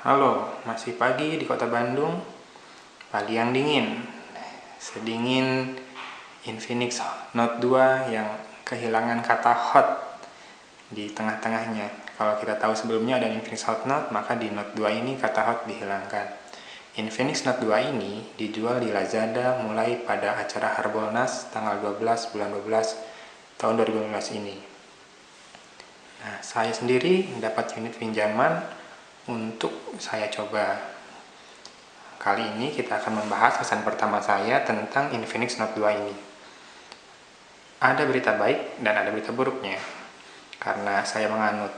Halo, masih pagi di kota Bandung, pagi yang dingin, sedingin Infinix Note 2 yang kehilangan kata hot di tengah-tengahnya. Kalau kita tahu sebelumnya ada Infinix Hot Note, maka di Note 2 ini kata hot dihilangkan. Infinix Note 2 ini dijual di Lazada mulai pada acara Harbolnas tanggal 12 bulan 12 tahun 2015 ini. Nah, saya sendiri mendapat unit pinjaman untuk saya coba. Kali ini kita akan membahas kesan pertama saya tentang Infinix Note 2 ini. Ada berita baik dan ada berita buruknya. Karena saya menganut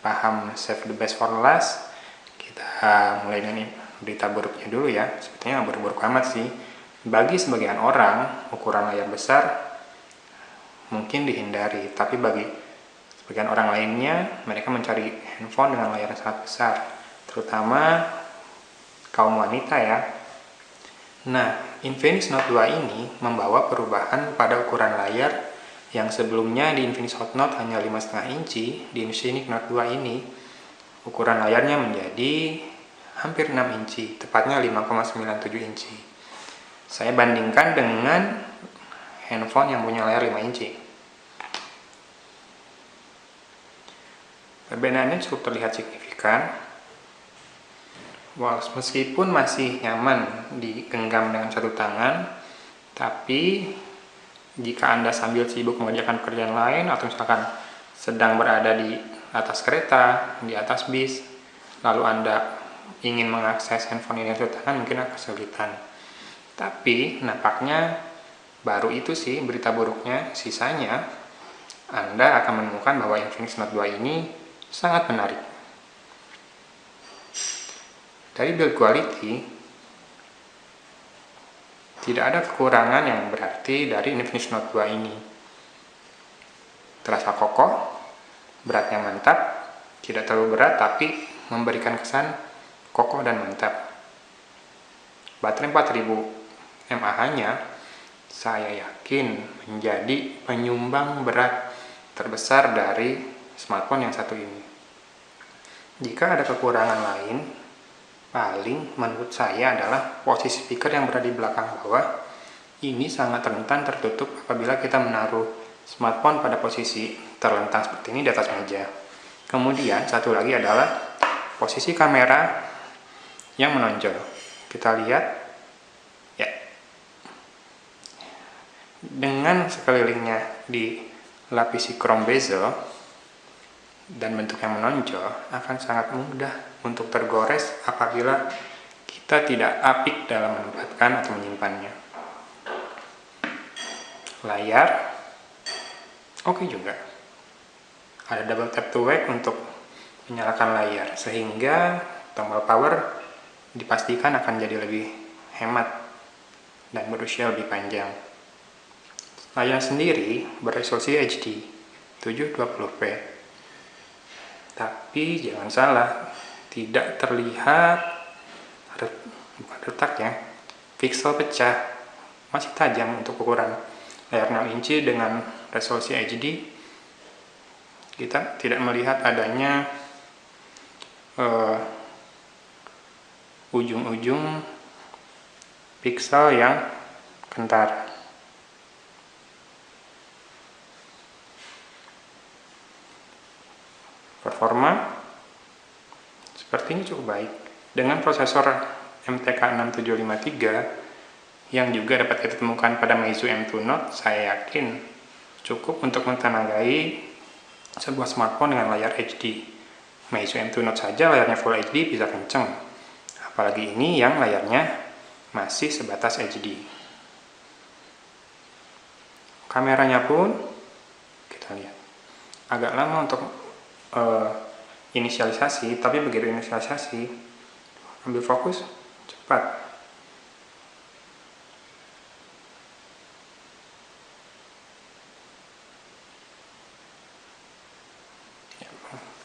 paham save the best for last, kita mulai dengan berita buruknya dulu ya. Sepertinya buruk-buruk amat sih. Bagi sebagian orang, ukuran layar besar mungkin dihindari, tapi bagi sebagian orang lainnya, mereka mencari handphone dengan layar yang sangat besar, terutama kaum wanita ya. Nah, Infinix Note 2 ini membawa perubahan pada ukuran layar yang sebelumnya di Infinix Hot Note hanya 5,5 inci, di Infinix Note 2 ini ukuran layarnya menjadi hampir 6 inci, tepatnya 5,97 inci. Saya bandingkan dengan handphone yang punya layar 5 inci. Perbedaannya cukup terlihat signifikan. Meskipun masih nyaman digenggam dengan satu tangan, tapi jika Anda sambil sibuk mengerjakan pekerjaan lain atau misalkan sedang berada di atas kereta, di atas bis, lalu Anda ingin mengakses handphone ini dengan satu tangan, mungkin akan kesulitan. Tapi nampaknya baru itu sih berita buruknya. Sisanya Anda akan menemukan bahwa Infinix Note 2 ini sangat menarik. Dari build quality, tidak ada kekurangan yang berarti dari Infinix Note 2 ini. Terasa kokoh, beratnya mantap, tidak terlalu berat tapi memberikan kesan kokoh dan mantap. Baterai 4000 mAh-nya saya yakin menjadi penyumbang berat terbesar dari smartphone yang satu ini. Jika ada kekurangan lain, paling menurut saya adalah posisi speaker yang berada di belakang bawah. Ini sangat rentan tertutup apabila kita menaruh smartphone pada posisi terlentang seperti ini di atas meja. Kemudian satu lagi adalah posisi kamera yang menonjol. Kita lihat ya, dengan sekelilingnya dilapisi chrome bezel dan bentuk yang menonjol, akan sangat mudah untuk tergores apabila kita tidak apik dalam menempatkan atau menyimpannya. Layar oke juga. Ada double tap to wake untuk menyalakan layar, sehingga tombol power dipastikan akan jadi lebih hemat dan berusia lebih panjang. Layar sendiri beresolusi HD 720p. Tapi jangan salah, tidak terlihat bukan retak ya, pixel pecah, masih tajam untuk ukuran layar 6 inci dengan resolusi HD. Kita tidak melihat adanya ujung-ujung pixel yang kentar. Performa sepertinya cukup baik. Dengan prosesor MTK 6753 yang juga dapat kita temukan pada Meizu M2 Note, saya yakin cukup untuk mentenagai sebuah smartphone dengan layar HD. Meizu M2 Note saja layarnya Full HD bisa kenceng, apalagi ini yang layarnya masih sebatas HD. Kameranya pun kita lihat agak lama untuk inisialisasi, tapi begitu inisialisasi ambil fokus cepat.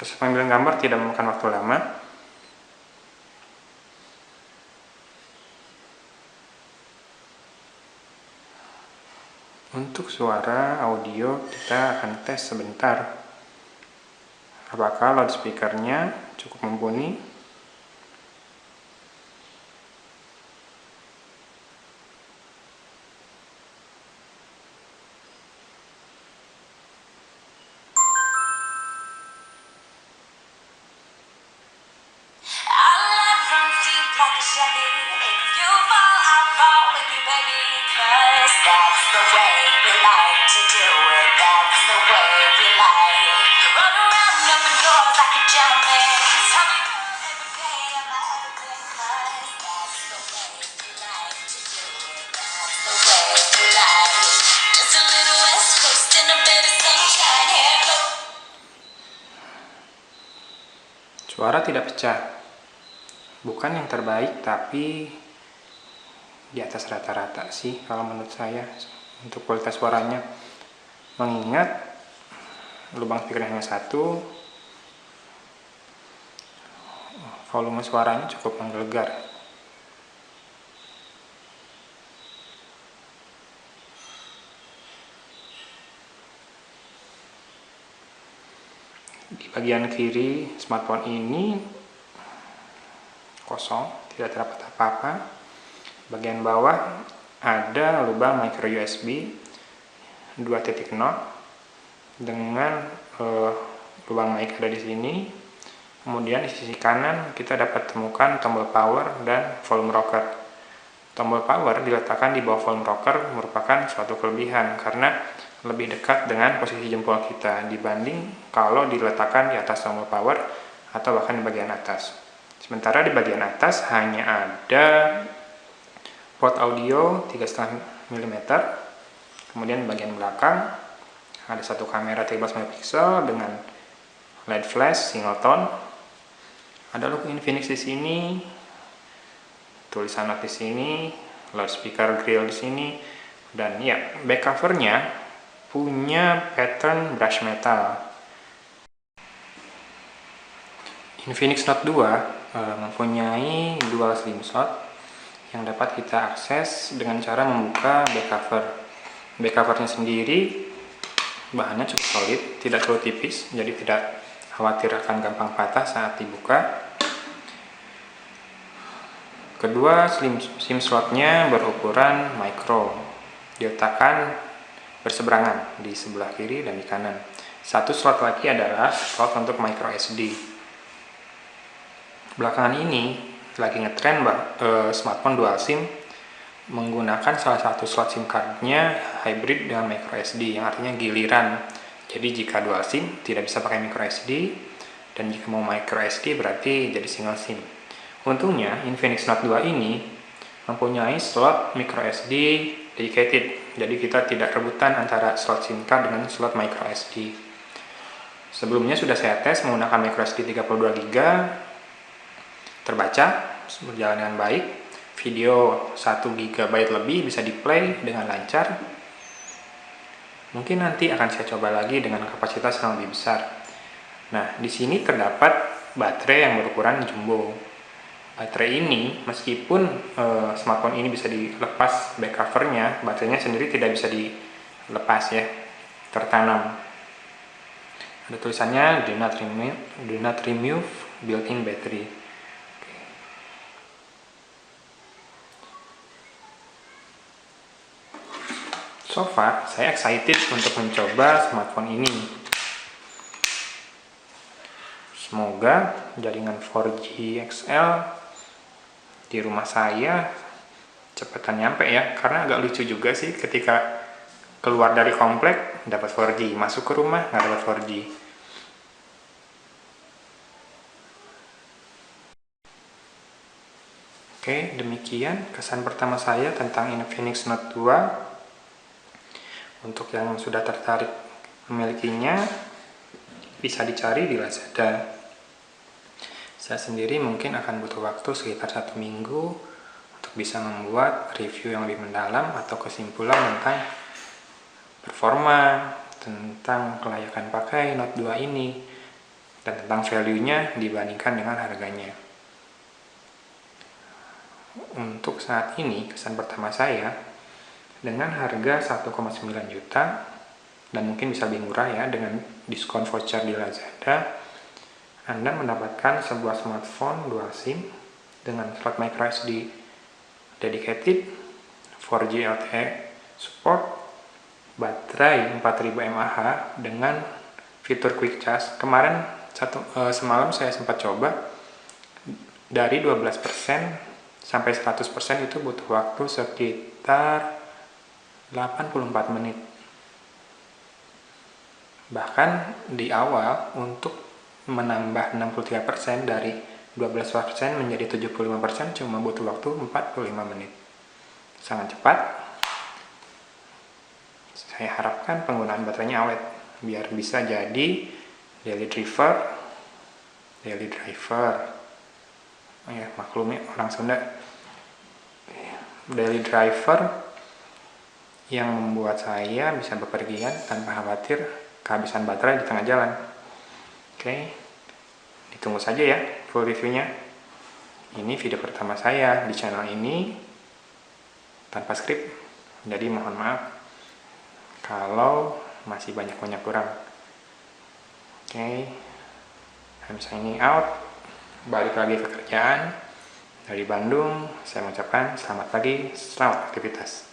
Proses pengambilan gambar tidak memakan waktu lama. Untuk suara audio kita akan tes sebentar apakah loudspeakernya cukup mumpuni. Suara tidak pecah, bukan yang terbaik tapi di atas rata-rata sih kalau menurut saya untuk kualitas suaranya, mengingat lubang speaker hanya satu, volume suaranya cukup menggelegar. Di bagian kiri smartphone ini kosong, tidak terdapat apa-apa. Bagian bawah ada lubang micro USB 2.0 dengan lubang mic ada di sini. Kemudian di sisi kanan kita dapat temukan tombol power dan volume rocker. Tombol power diletakkan di bawah volume rocker merupakan suatu kelebihan karena lebih dekat dengan posisi jempol kita dibanding kalau diletakkan di atas tombol power atau bahkan di bagian atas. Sementara di bagian atas hanya ada port audio 3,5 mm. Kemudian di bagian belakang ada satu kamera 13 megapiksel dengan LED flash single tone. Ada logo Infinix di sini, tulisan note di sini, loudspeaker grill di sini, dan ya back covernya punya pattern brush metal. Infinix Note 2 mempunyai dual SIM slot yang dapat kita akses dengan cara membuka back cover. Back covernya sendiri bahannya cukup solid, tidak terlalu tipis, jadi tidak khawatir akan gampang patah saat dibuka. Kedua SIM slotnya berukuran micro, diletakkan berseberangan di sebelah kiri dan di kanan. Satu slot lagi adalah slot untuk micro SD. Belakangan ini lagi ngetren smartphone dual SIM menggunakan salah satu slot SIM cardnya hybrid dengan micro SD, yang artinya giliran. Jadi jika dual SIM tidak bisa pakai micro SD, dan jika mau micro SD berarti jadi single SIM. Untungnya Infinix Note 2 ini mempunyai slot micro SD dedicated, jadi kita tidak rebutan antara slot SIM card dengan slot micro SD. Sebelumnya sudah saya tes menggunakan micro SD 32GB, terbaca, berjalan dengan baik. Video 1GB lebih bisa di-play dengan lancar. Mungkin nanti akan saya coba lagi dengan kapasitas yang lebih besar. Nah, di sini terdapat baterai yang berukuran jumbo. Baterai ini, meskipun smartphone ini bisa dilepas back covernya, baterainya sendiri tidak bisa dilepas ya, tertanam. Ada tulisannya do not remove built-in battery. So far, saya excited untuk mencoba smartphone ini. Semoga jaringan 4G XL di rumah saya cepetan nyampe ya, karena agak lucu juga sih ketika keluar dari komplek dapat 4G, masuk ke rumah nggak dapat 4G. Oke, demikian kesan pertama saya tentang Infinix Note 2. Untuk yang sudah tertarik memilikinya, bisa dicari di Lazada. Saya sendiri mungkin akan butuh waktu sekitar 1 minggu untuk bisa membuat review yang lebih mendalam atau kesimpulan tentang performa, tentang kelayakan pakai Note 2 ini, dan tentang value-nya dibandingkan dengan harganya. Untuk saat ini, kesan pertama saya, dengan harga 1,9 juta dan mungkin bisa lebih murah ya dengan diskon voucher di Lazada, Anda mendapatkan sebuah smartphone dual SIM dengan slot micro SD dedicated, 4G LTE support, baterai 4000 mAh dengan fitur quick charge. Kemarin semalam saya sempat coba, dari 12% sampai 100% itu butuh waktu sekitar 84 menit. Bahkan di awal untuk menambah 63% dari 12% menjadi 75% cuma butuh waktu 45 menit. Sangat cepat. Saya harapkan penggunaan baterainya awet biar bisa jadi daily driver daily driver. Oh ya, maklum ya orang Sunda. Daily driver yang membuat saya bisa bepergian tanpa khawatir kehabisan baterai di tengah jalan. Oke, ditunggu saja ya full reviewnya. Ini video pertama saya di channel ini tanpa skrip, jadi mohon maaf kalau masih banyak kurang. Oke, I'm signing out. Balik lagi ke kerjaan dari Bandung. Saya mengucapkan selamat pagi, selamat aktivitas.